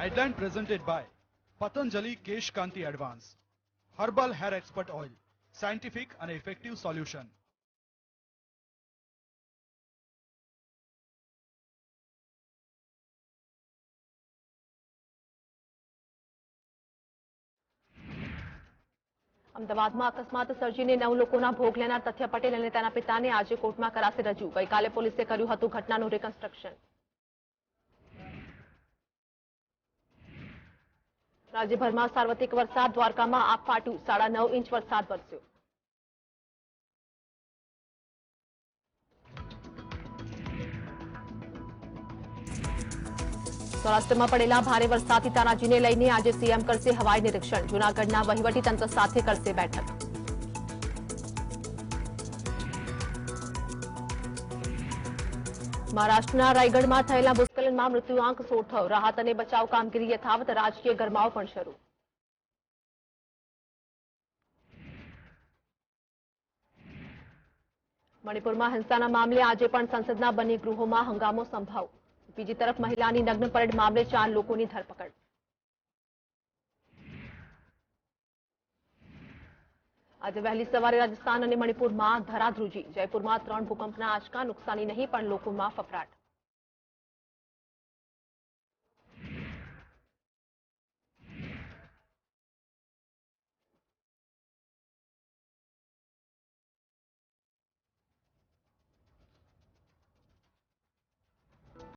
Headline presented by Patanjali Kesh Kanti Advance. Herbal Hair Expert Oil. Scientific and effective solution. અમદાવાદમાં અકસ્માત સર્જીને 9 લોકોના ભોગ લેનાર તથ્ય પટેલ અને તેના પિતાને આજે કોર્ટમાં કરાશે રજૂ. ગઈકાલે પોલીસે કર્યું હતું ઘટનાનું રિકન્સ્ટ્રક્શન. રાજ્યભરમાં સાર્વત્રિક વરસાદ. દ્વારકામાં આગ ફાટ્યું. 9.5 ઇંચ વરસાદ વરસ્યો. સૌરાષ્ટ્રમાં પડેલા ભારે વરસાદથી તાનાજીને લઈને આજે સીએમ કરશે હવાઈ નિરીક્ષણ. જૂનાગઢના વહીવટીતંત્ર સાથે કરશે બેઠક. મહારાષ્ટ્રના રાયગઢમાં થયેલા ભૂસ્ખલનમાં મૃત્યુઆંક 16 થયો. રાહત અને બચાવ કામગીરી યથાવત. રાજકીય ગરમાવો પણ શરૂ. મણિપુરમાં હિંસાના મામલે આજે પણ સંસદના બંને ગૃહોમાં હંગામો સંભવ. બીજી તરફ મહિલાની નગ્ન પરેડ મામલે 4 લોકોની ધરપકડ. આજે વહેલી સવારે રાજસ્થાન અને મણિપુરમાં ધરાધ્રુજી. જયપુરમાં 3 ભૂકંપના આંચકા. નુકસાની નહીં પણ લોકોમાં ફફડાટ.